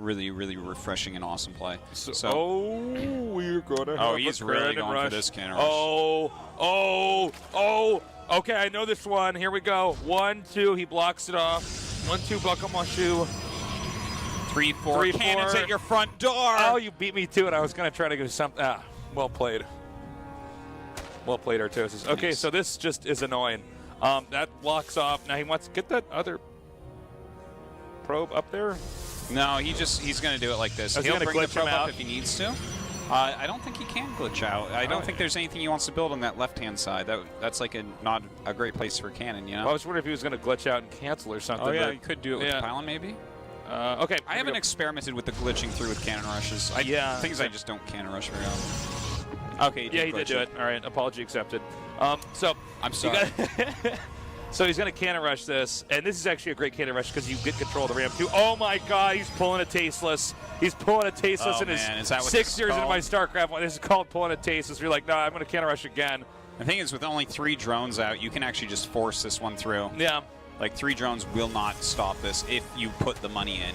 really, really refreshing and awesome play. We're gonna have he's a really cannon going rush. for this cannon rush. Okay, I know this one. Here we go. 1, 2. He blocks it off. 1, 2. Buckamashu. 3, 4. 3, Cannons 4. at your front door. Oh, you beat me to it. I was gonna try to go something. Well played. Well played, Artosis. Okay, Nice. so this just is annoying. That blocks off. Now he wants to get that other probe up there. No, he's going to do it like this. Is he He'll gonna bring the glitch him probe up out? if he needs to. I don't think he can glitch out. I don't think there's anything he wants to build on that left-hand side. That's like not a great place for a cannon, you know? I was wondering if he was going to glitch out and cancel or something. Oh, yeah, but- you could do it with yeah. the pylon, maybe? Okay. I haven't experimented with the glitching through with cannon rushes. Things I just don't cannon rush very often. Okay, Yeah, he did do it. All right, apology accepted. So I'm sorry. So he's going to cannon rush this, and this is actually a great cannon rush because you get control of the ramp too. Oh my God, he's pulling a tasteless. He's pulling a tasteless Oh, in his man, is that what 6 this is years into called? my StarCraft one. This is called pulling a tasteless. You're like, no, I'm going to cannon rush again. The thing is, with only 3 drones out, you can actually just force this one through. Yeah. Like, 3 drones will not stop this if you put the money in.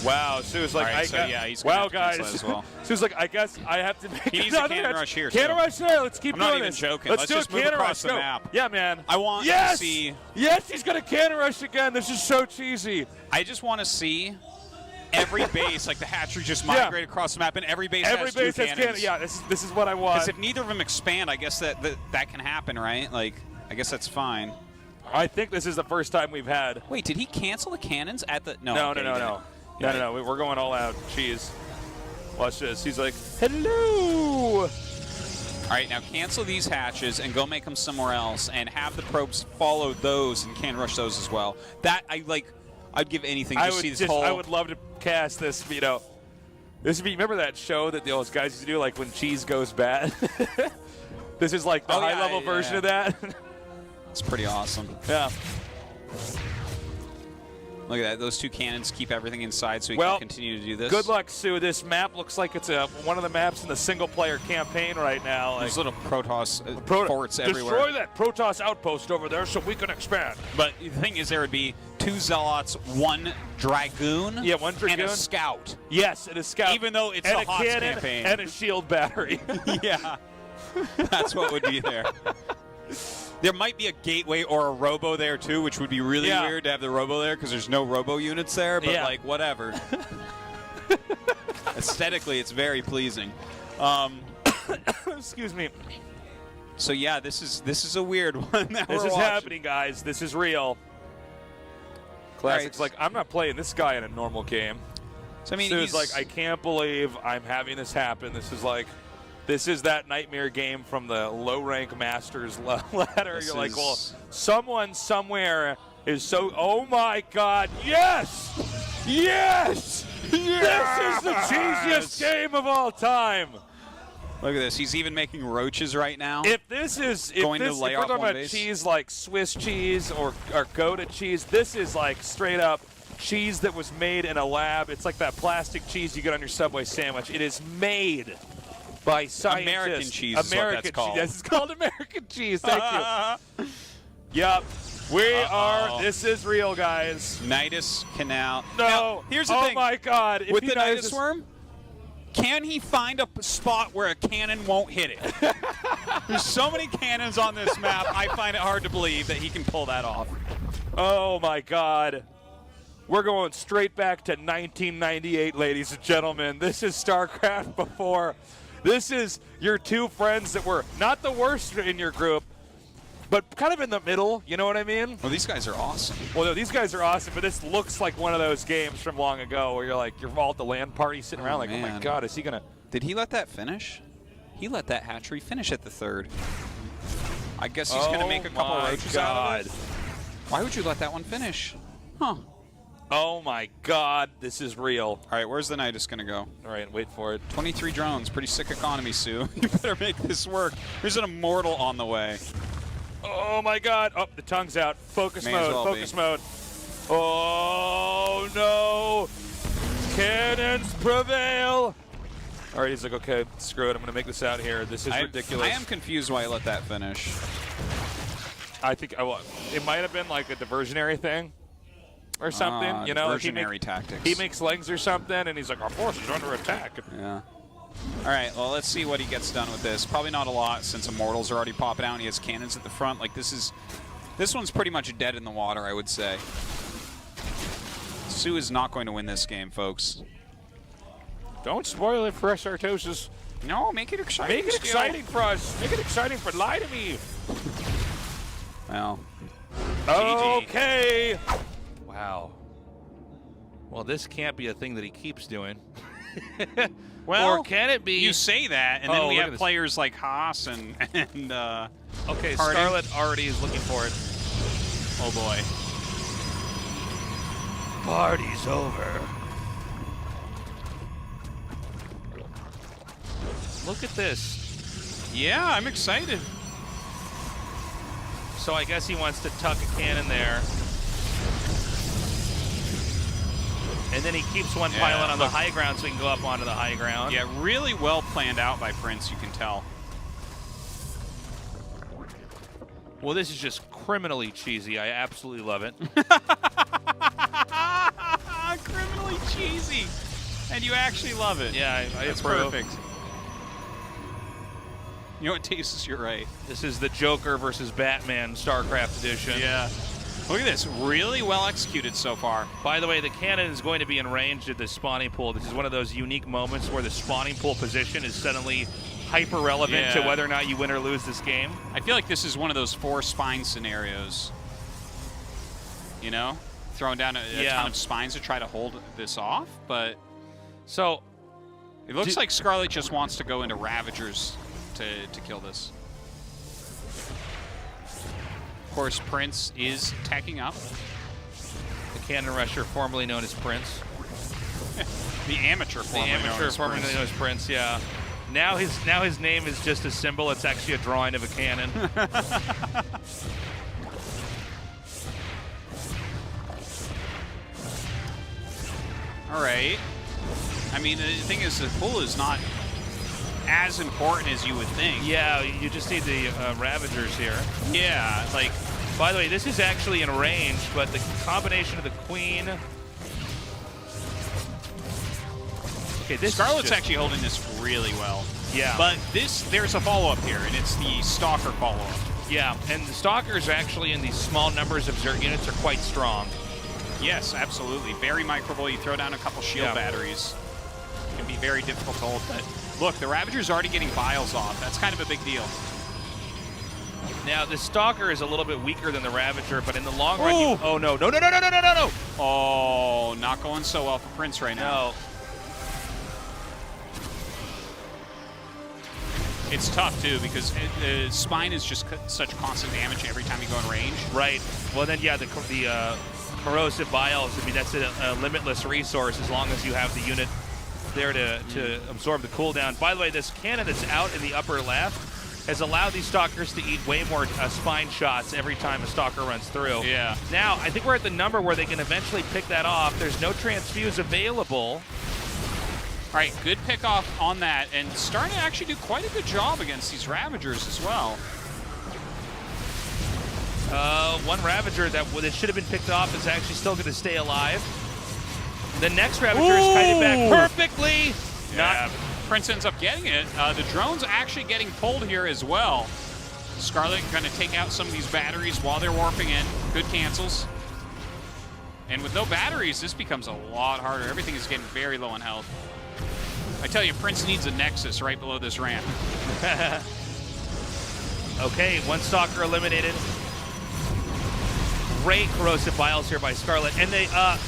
Wow, Sue's like, All right, I so got, yeah, he's gonna wow, have to cancel guys. that as well. Sue's like, I guess I have to make He needs a another cannon rush. rush here, Cannon too. rush there. Let's keep I'm doing not even this. joking. Let's Let's do just a move cannon across rush. the Go. map. Yeah, man. I want yes! to see... Yes, he's going to cannon rush again. This is so cheesy. I just want to see every base, like the hatchery, just migrate across the map, and every base Every has base 2 has cannons. cannon. Yeah, this is what I want. Because if neither of them expand, I guess that can happen, right? Like, I guess that's fine. I think this is the first time we've had. Wait, did he cancel the cannons at the... No, No, okay, no, he no, didn't. no. No. We're going all out. Cheese. Watch this. He's like, hello. All right, now cancel these hatches and go make them somewhere else, and have the probes follow those and can rush those as well. That I'd give anything to see this whole. I would love to cast this. You know, this would be. Remember that show that those guys used to do, like when cheese goes bad. This is like the high-level version of that. It's pretty awesome. Yeah. Look at that. Those 2 cannons keep everything inside, so we can continue to do this. Good luck, Sue. This map looks like it's one of the maps in the single-player campaign right now. Like, There's little Protoss forts everywhere. Destroy that Protoss outpost over there so we can expand. But the thing is, there would be 2 Zealots, 1 Dragoon, Yeah, 1 Dragoon. and a Scout. Yes, and a scout. Even though it's and the a HOTS cannon campaign. and a shield battery. Yeah. That's what would be there. There might be a gateway or a robo there too, which would be really weird to have the robo there because there's no robo units there, but like whatever. Aesthetically, it's very pleasing. Excuse me. So yeah, this is a weird one that This we're is watching. happening, guys. This is real. Classic's like, I'm not playing this guy in a normal game. So I mean, Sue's like, I can't believe I'm having this happen. This is that nightmare game from the low-rank Masters ladder. You're like, well, someone somewhere is so. Oh my God! Yes, yes, this is the cheesiest game of all time. Look at this. He's even making roaches right now. If this is if Going to this, lay if we're off talking one about base. cheese like Swiss cheese or Gouda cheese, this is like straight up cheese that was made in a lab. It's like that plastic cheese you get on your Subway sandwich. It is made by scientists. American cheese is what that's called. Yes, it's called American cheese. Thank you. Yep. We are. This is real, guys. Nidus Canal. No. Now, here's the oh thing. my God. If With he the does Nidus this- Worm, can he find a spot where a cannon won't hit it? There's so many cannons on this map, I find it hard to believe that he can pull that off. Oh my God. We're going straight back to 1998, ladies and gentlemen. This is StarCraft before. This is your 2 friends that were not the worst in your group, but kind of in the middle. You know what I mean? Well, these guys are awesome. Well, no, these guys are awesome, but this looks like one of those games from long ago where you're like, you're all at the LAN party sitting around like, oh my man. God, is he going to... Did he let that finish? He let that hatchery finish at the 3rd. I guess he's going to make a couple my roaches out of God. it. Why would you let that one finish? Huh. Oh my God, this is real. All right, where's the Nidus going to go? All right, wait for it. 23 drones. Pretty sick economy, Sue. You better make this work. There's an immortal on the way. Oh my God. Oh, the tongue's out. Focus May as mode, well focus be. mode. Oh no. Cannons prevail. All right, he's like, okay, screw it. I'm going to make this out here. This is ridiculous. I am confused why he let that finish. I think it might have been like a diversionary thing. or something. You know, diversionary tactics. He makes legs or something, and he's like, our force is under attack. Yeah. All right, well, let's see what he gets done with this. Probably not a lot since Immortals are already popping out and he has cannons at the front. Like, this one's pretty much dead in the water, I would say. Sue is not going to win this game, folks. Don't spoil it for us, Artosis. No, make it exciting. Make it exciting for us. Make it exciting for Lie to Me. Well. Okay. Wow. Well, this can't be a thing that he keeps doing. Well, or can it be? You say that, and then we have this. players like Haas and okay, Harding. Scarlet already is looking for it. Oh boy. Party's over. Look at this. Yeah, I'm excited. So I guess he wants to tuck a cannon there. And then he keeps one pylon on the high ground so he can go up onto the high ground. Yeah, really well planned out by Prince, you can tell. Well, this is just criminally cheesy. I absolutely love it. Criminally cheesy. And you actually love it. Yeah, I That's approve. perfect. You know what, Tasis, you're right. This is the Joker versus Batman StarCraft edition. Yeah. Look at this. Really well executed so far. By the way, the cannon is going to be in range at the spawning pool. This is one of those unique moments where the spawning pool position is suddenly hyper relevant to whether or not you win or lose this game. I feel like this is one of those 4 spine scenarios. You know? Throwing down a ton of spines to try to hold this off, but so it looks like Scarlet just wants to go into Ravagers to kill this. Of course, Prince is tacking up. The Cannon Rusher, formerly known as Prince. The amateur formerly known as Prince, yeah. Now his name is just a symbol. It's actually a drawing of a cannon. All right. I mean, the thing is, the pool is not as important as you would think. Yeah, you just need the Ravagers here. Yeah, like... By the way, this is actually in range, but the combination of the Queen... Okay, this Scarlet's actually holding this really well. Yeah. But there's a follow-up here, and it's the Stalker follow-up. Yeah, and the Stalkers actually in these small numbers of Zerg units are quite strong. Yes, absolutely. Very microable. You throw down a couple shield batteries. It can be very difficult to hold. But look, the Ravager's already getting Vials off. That's kind of a big deal. Now, the Stalker is a little bit weaker than the Ravager, but in the long run, you... Oh, no. No. Oh, not going so well for Prince right now. No. It's tough, too, because Spine is just such constant damage every time you go in range. Right. Well, then, yeah, the Corrosive Vials, I mean, that's a limitless resource as long as you have the unit there to absorb the cooldown. By the way, this cannon that's out in the upper left has allowed these Stalkers to eat way more Spine shots every time a Stalker runs through. Yeah. Now, I think we're at the number where they can eventually pick that off. There's no Transfuse available. All right, good pick off on that, and starting to actually do quite a good job against these Ravagers as well. One Ravager that should have been picked off is actually still going to stay alive. The next Ravager is kited back perfectly. Yeah. Prince ends up getting it. The drone's actually getting pulled here as well. Scarlet going to take out some of these batteries while they're warping in. Good cancels. And with no batteries, this becomes a lot harder. Everything is getting very low on health. I tell you, Prince needs a Nexus right below this ramp. Okay, one Stalker eliminated. Great Corrosive Vials here by Scarlet. And they, I'm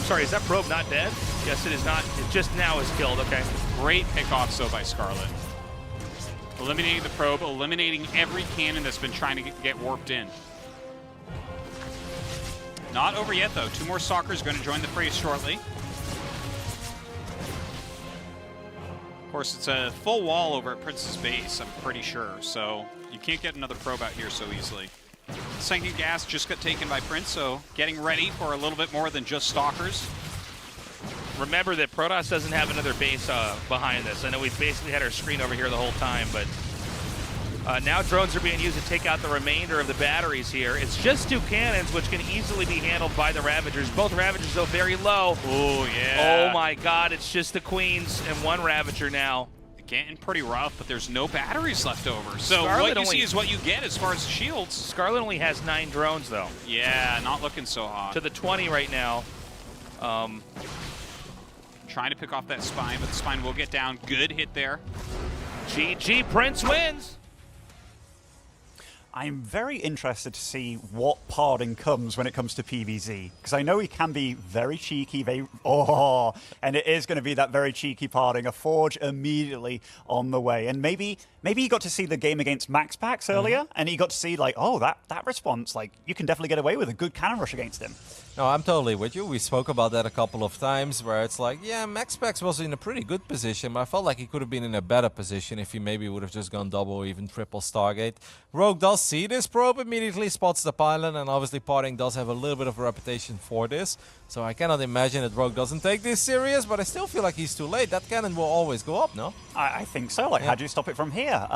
sorry, is that probe not dead? Yes, it is not. It just now is killed, okay. Great pick-off, though, by Scarlet. Eliminating the probe, eliminating every cannon that's been trying to get warped in. Not over yet, though. 2 more Stalkers going to join the fray shortly. Of course, it's a full wall over at Prince's base, I'm pretty sure, so you can't get another probe out here so easily. Second gas just got taken by Prince, so getting ready for a little bit more than just Stalkers. Remember that Protoss doesn't have another base behind this. I know we've basically had our screen over here the whole time, but Now drones are being used to take out the remainder of the batteries here. It's just 2 cannons, which can easily be handled by the Ravagers. Both Ravagers, though, very low. Oh, yeah. Oh, my God. It's just the Queens and 1 Ravager now. Getting pretty rough, but there's no batteries left over. So Scarlet what you see is what you get as far as shields. Scarlet only has 9 drones, though. Yeah, not looking so hot. To the 20 right now. Trying to pick off that spine, but the spine will get down. Good hit there. GG, Prince wins. I'm very interested to see what parting comes when it comes to PvZ, because I know he can be very cheeky, and it is going to be that very cheeky parting, a Forge immediately on the way. And maybe he got to see the game against MaxPax earlier, and he got to see, like, oh, that response, like, you can definitely get away with a good cannon rush against him. No, I'm totally with you. We spoke about that a couple of times where it's like, yeah, MaxPax was in a pretty good position, but I felt like he could have been in a better position if he maybe would have just gone double or even triple Stargate. Rogue does see this probe, immediately spots the pylon, and obviously Parting does have a little bit of a reputation for this. So I cannot imagine that Rogue doesn't take this serious, but I still feel like he's too late. That cannon will always go up, no? I think so. Like, how do you stop it from here?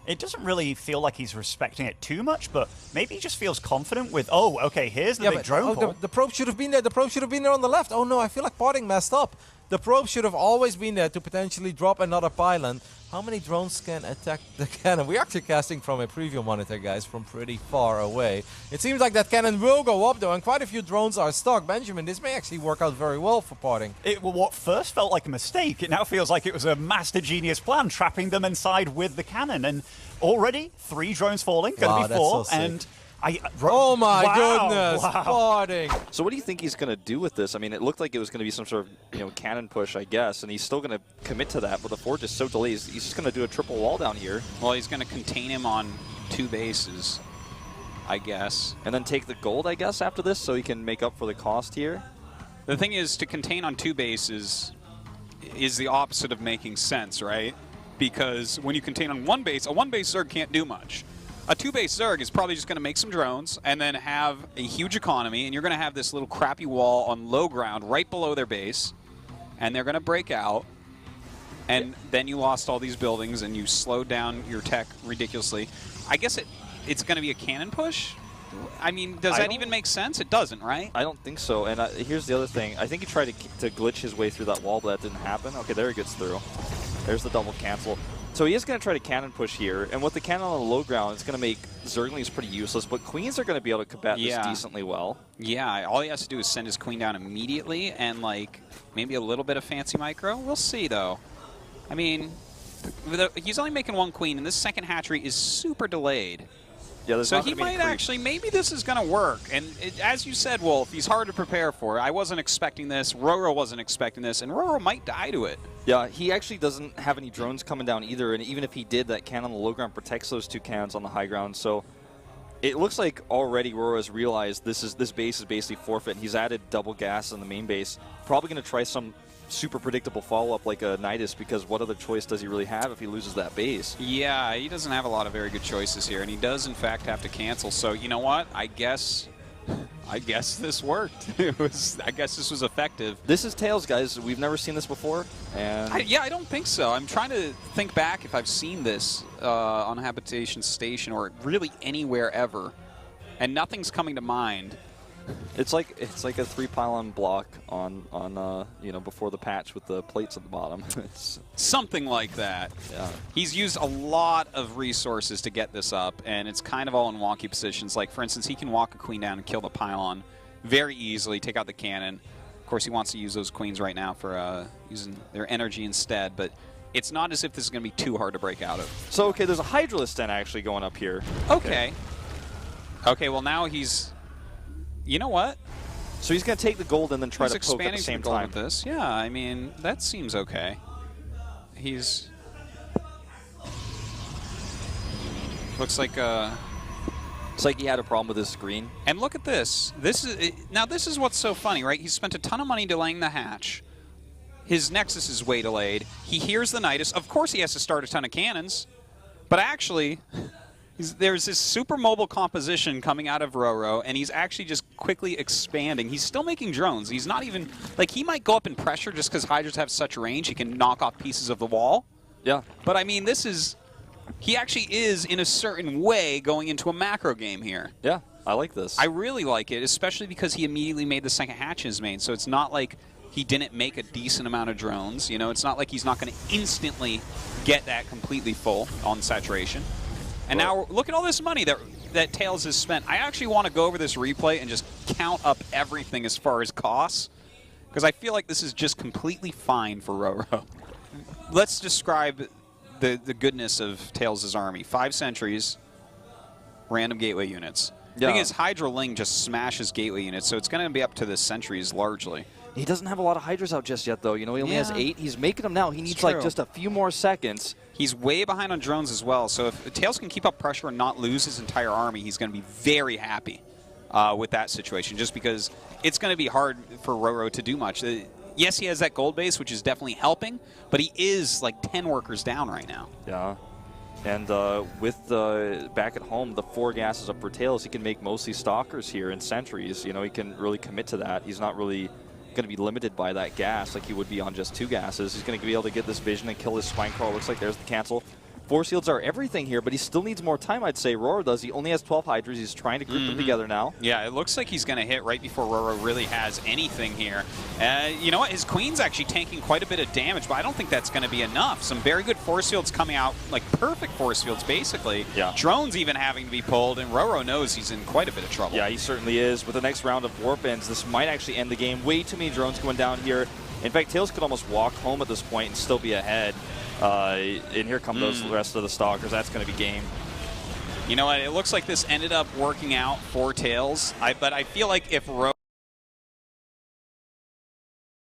It doesn't really feel like he's respecting it too much, but maybe he just feels confident with, oh, okay, here's the big drone pull. The probe should have been there. The probe should have been there on the left. Oh no, I feel like Parting messed up. The probe should have always been there to potentially drop another pylon. How many drones can attack the cannon? We're actually casting from a preview monitor, guys, from pretty far away. It seems like that cannon will go up, though, and quite a few drones are stuck. Benjamin, this may actually work out very well for Parting. What first felt like a mistake, it now feels like it was a master genius plan, trapping them inside with the cannon. And already, 3 drones falling, going to be 4, so and... oh my wow, goodness, wow. Parting. So what do you think he's going to do with this? I mean, it looked like it was going to be some sort of, cannon push, I guess, and he's still going to commit to that, but the Forge is so delayed. He's just going to do a triple wall down here. Well, he's going to contain him on 2 bases, I guess. And then take the gold, I guess, after this, so he can make up for the cost here. The thing is, to contain on 2 bases is the opposite of making sense, right? Because when you contain on 1 base, a 1-base Zerg can't do much. A 2-base Zerg is probably just going to make some drones and then have a huge economy, and you're going to have this little crappy wall on low ground right below their base, and they're going to break out, and then you lost all these buildings, and you slowed down your tech ridiculously. I guess it's going to be a cannon push? I mean, does that even make sense? It doesn't, right? I don't think so, and here's the other thing. I think he tried to glitch his way through that wall, but that didn't happen. Okay, there he gets through. There's the double cancel. So he is going to try to cannon push here, and with the cannon on the low ground, it's going to make Zerglings pretty useless, but Queens are going to be able to combat this decently well. Yeah, all he has to do is send his Queen down immediately, and, like, maybe a little bit of fancy micro. We'll see, though. I mean, he's only making 1 Queen, and this second hatchery is super delayed. Yeah, so he might actually, maybe this is going to work. And as you said, Wolf, he's hard to prepare for. I wasn't expecting this. Roro wasn't expecting this, and Roro might die to it. Yeah, he actually doesn't have any drones coming down either, and even if he did, that cannon on the low ground protects those 2 cannons on the high ground. So it looks like already Roro has realized this base is basically forfeit, and he's added double gas on the main base. Probably going to try some super predictable follow-up like a Nidus, because what other choice does he really have if he loses that base? Yeah, he doesn't have a lot of very good choices here, and he does, in fact, have to cancel. So, you know what? I guess this worked. I guess this was effective. This is Tails, guys. We've never seen this before. And I don't think so. I'm trying to think back if I've seen this on Habitation Station or really anywhere ever, and nothing's coming to mind. It's like a 3-pylon block on before the patch with the plates at the bottom. It's something like that. Yeah. He's used a lot of resources to get this up, and it's kind of all in wonky positions. Like, for instance, he can walk a Queen down and kill the pylon very easily, take out the cannon. Of course, he wants to use those Queens right now for using their energy instead, but it's not as if this is going to be too hard to break out of. So, okay, there's a Hydralisk Den actually going up here. Okay, well, now he's... You know what? So he's going to take the gold and then try to poke at the same time. With this. Yeah, I mean, that seems okay. He's... Looks like It's like he had a problem with his screen. And look at this. This is what's so funny, right? He spent a ton of money delaying the hatch. His Nexus is way delayed. He hears the Nidus. Of course he has to start a ton of cannons. But actually... There's this super mobile composition coming out of Roro, and he's actually just quickly expanding. He's still making drones. He's not even... Like, he might go up in pressure just because Hydras have such range. He can knock off pieces of the wall. Yeah. But, I mean, this is he actually is, in a certain way, going into a macro game here. Yeah, I like this. I really like it, especially because he immediately made the second hatch in his main. So it's not like he didn't make a decent amount of drones. You know, it's not like he's not going to instantly get that completely full on saturation. And now look at all this money that Tails has spent. I actually want to go over this replay and just count up everything as far as costs, because I feel like this is just completely fine for Roro. Let's describe the goodness of Tails' army. 5 sentries, random gateway units. The thing is, Hydra Ling just smashes gateway units, so it's going to be up to the sentries largely. He doesn't have a lot of Hydras out just yet, though. You know, he only has 8. He's making them now. He needs, like, just a few more seconds. He's way behind on drones as well, so if Tails can keep up pressure and not lose his entire army, he's going to be very happy with that situation, just because it's going to be hard for Roro to do much. Yes, he has that gold base, which is definitely helping, but he is, like, 10 workers down right now. Yeah. And with back at home, the 4 gases up for Tails, he can make mostly stalkers here and sentries. You know, he can really commit to that. He's not really going to be limited by that gas like he would be on just 2 gases. He's going to be able to get this vision and kill his spine crawl. Looks like there's the cancel. Force fields are everything here, but he still needs more time, I'd say. Roro does. He only has 12 Hydras. He's trying to group them together now. Yeah, it looks like he's going to hit right before Roro really has anything here. You know what? His Queen's actually tanking quite a bit of damage, but I don't think that's going to be enough. Some very good force fields coming out, like perfect force fields, basically. Yeah. Drones even having to be pulled, and Roro knows he's in quite a bit of trouble. Yeah, he certainly is. With the next round of warp ends, this might actually end the game. Way too many drones going down here. In fact, Tails could almost walk home at this point and still be ahead. And here come those rest of the Stalkers. That's going to be game. You know what? It looks like this ended up working out for Tails, but I feel like if Roro